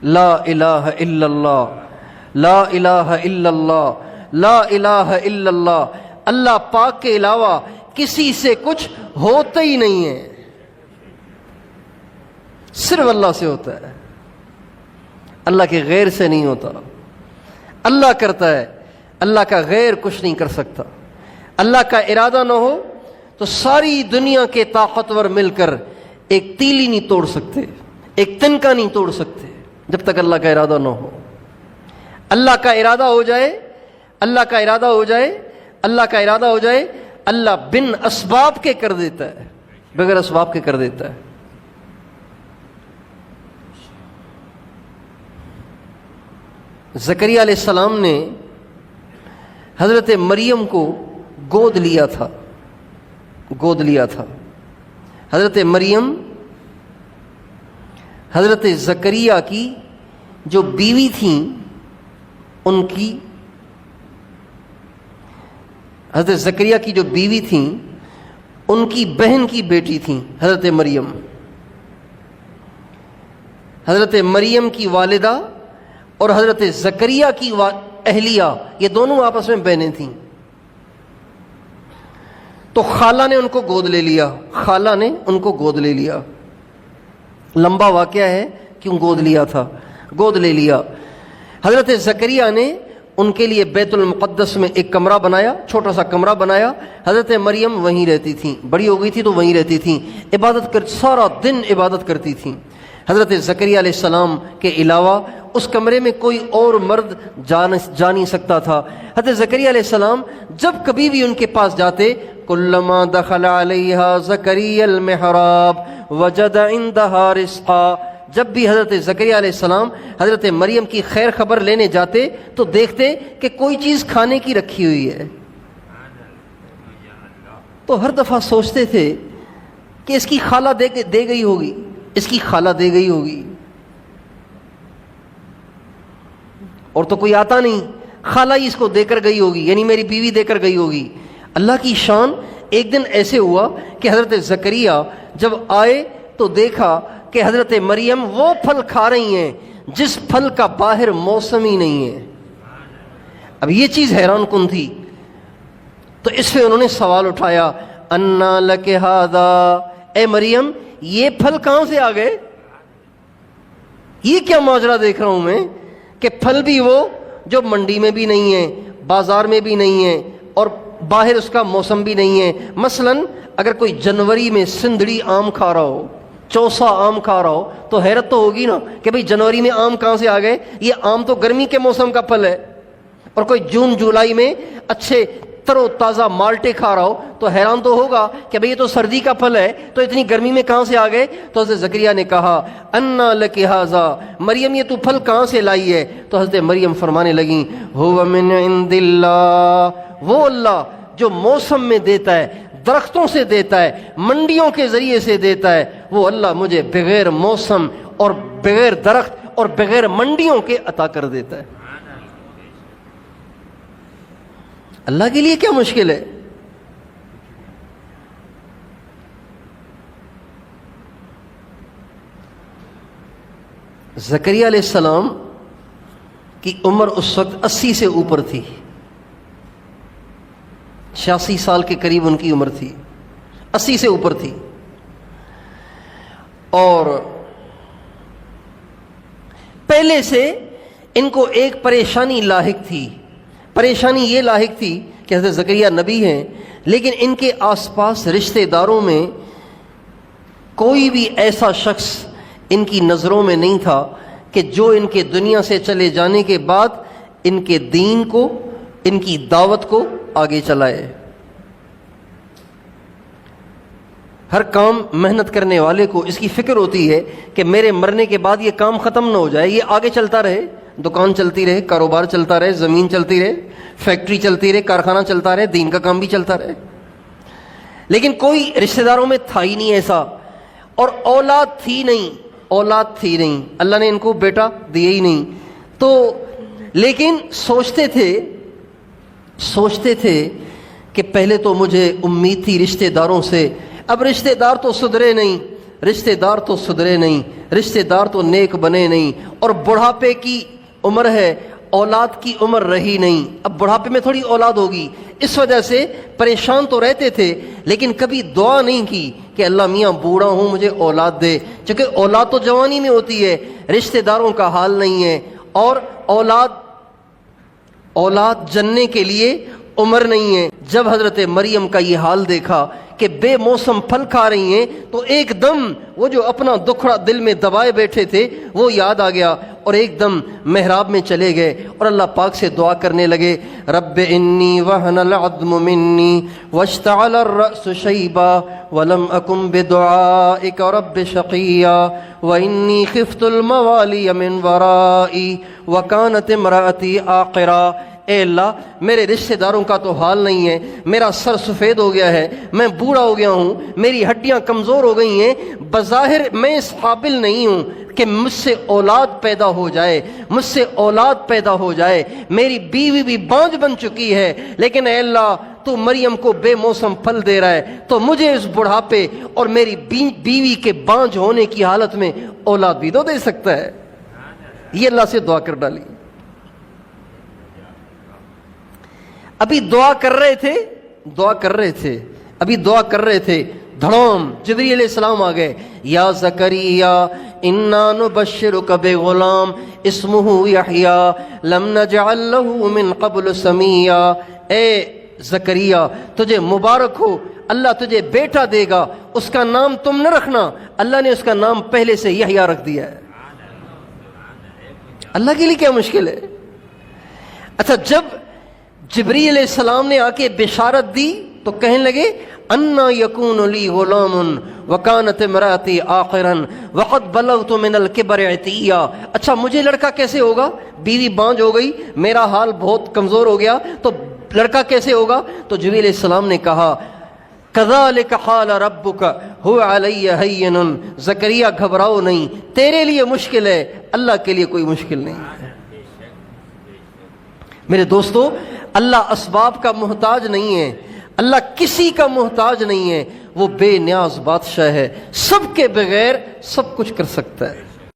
لا الہ الا اللہ، لا الہ الا اللہ، لا الہ الا اللہ، اللہ پاک کے علاوہ کسی سے کچھ ہوتا ہی نہیں ہے، صرف اللہ سے ہوتا ہے، اللہ کے غیر سے نہیں ہوتا۔ اللہ کرتا ہے، اللہ کا غیر کچھ نہیں کر سکتا۔ اللہ کا ارادہ نہ ہو تو ساری دنیا کے طاقتور مل کر ایک تیلی نہیں توڑ سکتے، ایک تنکا نہیں توڑ سکتے جب تک اللہ کا ارادہ نہ ہو۔ اللہ کا ارادہ ہو جائے، اللہ کا ارادہ ہو جائے، اللہ کا ارادہ ہو جائے، اللہ بن اسباب کے کر دیتا ہے، بغیر اسباب کے کر دیتا ہے۔ زکریا علیہ السلام نے حضرت مریم کو گود لیا تھا، گود لیا تھا۔ حضرت مریم حضرت زکریا کی جو بیوی تھیں، ان کی حضرت زکریا کی جو بیوی تھیں ان کی بہن کی بیٹی تھیں حضرت مریم۔ حضرت مریم کی والدہ اور حضرت زکریا کی اہلیہ، یہ دونوں آپس میں بہنیں تھیں۔ تو خالہ نے ان کو گود لے لیا، خالہ نے ان کو گود لے لیا۔ لمبا واقعہ ہے کیوں گود لیا تھا، گود لے لیا۔ حضرت زکریا نے ان کے لیے بیت المقدس میں ایک کمرہ بنایا، چھوٹا سا کمرہ بنایا۔ حضرت مریم وہیں رہتی تھیں، بڑی ہو گئی تھی تو وہیں رہتی تھیں، عبادت کر سارا دن عبادت کرتی تھیں۔ حضرت زکریا علیہ السلام کے علاوہ اس کمرے میں کوئی اور مرد جا نہیں سکتا تھا۔ حضرت زکریا علیہ السلام جب کبھی بھی ان کے پاس جاتے، کلما دخل علیہا زکریا المحراب وجد عندہا رزقا، جب بھی حضرت زکریا علیہ السلام حضرت مریم کی خیر خبر لینے جاتے تو دیکھتے کہ کوئی چیز کھانے کی رکھی ہوئی ہے، تو ہر دفعہ سوچتے تھے کہ اس کی خالہ دے گئی ہوگی، اس کی خالہ دے گئی ہوگی، اور تو کوئی آتا نہیں، خالہ ہی اس کو دے کر گئی ہوگی، یعنی میری بیوی دے کر گئی ہوگی۔ اللہ کی شان، ایک دن ایسے ہوا کہ حضرت زکریا جب آئے تو دیکھا کہ حضرت مریم وہ پھل کھا رہی ہیں جس پھل کا باہر موسم ہی نہیں ہے۔ اب یہ چیز حیران کن تھی، تو اس پہ انہوں نے سوال اٹھایا، انا لک ھذا، اے مریم یہ پھل کہاں سے آ گئے؟ یہ کیا ماجرا دیکھ رہا ہوں میں کہ پھل بھی وہ جو منڈی میں بھی نہیں ہے، بازار میں بھی نہیں ہے، اور باہر اس کا موسم بھی نہیں ہے۔ مثلا اگر کوئی جنوری میں سندھڑی آم کھا رہا ہو، چوسا آم کھا رہا ہو، تو حیرت تو ہوگی نا کہ بھئی جنوری میں آم کہاں سے آ گئے، یہ آم تو گرمی کے موسم کا پھل ہے۔ اور کوئی جون جولائی میں اچھے تر و تازہ مالٹے کھا رہا ہو تو حیران تو ہوگا کہ بھئی یہ تو سردی کا پھل ہے، تو اتنی گرمی میں کہاں سے آ گئے؟ تو حضرت زکریا نے کہا، انا لک ھذا، مریم یہ تو پھل کہاں سے لائی ہے؟ تو حضرت مریم فرمانے لگیں، ھو من عند اللہ، وہ اللہ جو موسم میں دیتا ہے، درختوں سے دیتا ہے، منڈیوں کے ذریعے سے دیتا ہے، وہ اللہ مجھے بغیر موسم اور بغیر درخت اور بغیر منڈیوں کے عطا کر دیتا ہے۔ اللہ کے لیے کیا مشکل ہے؟ زکریا علیہ السلام کی عمر اس وقت 80 سے اوپر تھی، 86 سال کے قریب ان کی عمر تھی، 80 سے اوپر تھی، اور پہلے سے ان کو ایک پریشانی لاحق تھی۔ پریشانی یہ لاحق تھی کہ حضرت زکریا نبی ہیں، لیکن ان کے آس پاس رشتہ داروں میں کوئی بھی ایسا شخص ان کی نظروں میں نہیں تھا کہ جو ان کے دنیا سے چلے جانے کے بعد ان کے دین کو، ان کی دعوت کو آگے چلائے۔ ہر کام محنت کرنے والے کو اس کی فکر ہوتی ہے کہ میرے مرنے کے بعد یہ کام ختم نہ ہو جائے، یہ آگے چلتا رہے، دکان چلتی رہے، کاروبار چلتا رہے، زمین چلتی رہے، فیکٹری چلتی رہے، کارخانہ چلتا رہے، دین کا کام بھی چلتا رہے۔ لیکن کوئی رشتہ داروں میں تھا ہی نہیں ایسا، اور اولاد تھی نہیں، اللہ نے ان کو بیٹا دیا ہی نہیں۔ تو لیکن سوچتے تھے کہ پہلے تو مجھے امید تھی رشتہ داروں سے، اب رشتہ دار تو سدھرے نہیں، رشتہ دار تو سدھرے نہیں، رشتہ دار تو نیک بنے نہیں، اور بڑھاپے کی عمر ہے، اولاد کی عمر رہی نہیں، اب بڑھاپے میں تھوڑی اولاد ہوگی، اس وجہ سے پریشان تو رہتے تھے لیکن کبھی دعا نہیں کی کہ اللہ میاں بوڑھا ہوں مجھے اولاد دے، چونکہ اولاد تو جوانی میں ہوتی ہے، رشتہ داروں کا حال نہیں ہے، اور اولاد جننے کے لیے عمر نہیں ہے۔ جب حضرت مریم کا یہ حال دیکھا کہ بے موسم پھل کھا رہی ہیں تو ایک دم وہ جو اپنا دکھڑا دل میں دبائے بیٹھے تھے وہ یاد آ گیا، اور ایک دم محراب میں چلے گئے اور اللہ پاک سے دعا کرنے لگے، رب انی وہن العظم منی واشتعل الرأس شیبا ولم اکن بدعائک رب شقیا وانی خفت الموالی من ورائی وکانت امرأتی عاقرا۔ اے اللہ میرے رشتہ داروں کا تو حال نہیں ہے، میرا سر سفید ہو گیا ہے، میں بوڑھا ہو گیا ہوں، میری ہڈیاں کمزور ہو گئی ہیں، بظاہر میں اس قابل نہیں ہوں کہ مجھ سے اولاد پیدا ہو جائے، مجھ سے اولاد پیدا ہو جائے، میری بیوی بھی بانجھ بن چکی ہے، لیکن اے اللہ تو مریم کو بے موسم پھل دے رہا ہے تو مجھے اس بڑھاپے اور میری بیوی کے بانجھ ہونے کی حالت میں اولاد بھی تو دے سکتا ہے۔ یہ اللہ سے دعا کر ڈالی۔ ابھی دعا کر رہے تھے دھڑام جبریل علیہ السلام آ گئے، یا زکریا انا نبشرک بغلام اسمہ یحییٰ لم نجعل له من قبل سمیا۔ اے زکریا تجھے مبارک ہو، اللہ تجھے بیٹا دے گا، اس کا نام تم نہ رکھنا، اللہ نے اس کا نام پہلے سے یحییٰ رکھ دیا ہے۔ اللہ کے لیے کیا مشکل ہے؟ اچھا جب جبریل علیہ السلام نے آ کے بشارت دی تو کہنے لگے انا یکون لی غلام وکانت امراتی عاقرا وقد بلغت من الکبر عتیا۔ اچھا مجھے لڑکا کیسے ہوگا؟ بیوی بانجھ ہو گئی، میرا حال بہت کمزور ہو گیا، تو لڑکا کیسے ہوگا؟ تو جبریل علیہ السلام نے کہا کذالک قال ربک هو علی ہین۔ زکریا گھبراؤ نہیں، تیرے لیے مشکل ہے، اللہ کے لیے کوئی مشکل نہیں ہے۔ میرے دوستو اللہ اسباب کا محتاج نہیں ہے، اللہ کسی کا محتاج نہیں ہے، وہ بے نیاز بادشاہ ہے، سب کے بغیر سب کچھ کر سکتا ہے۔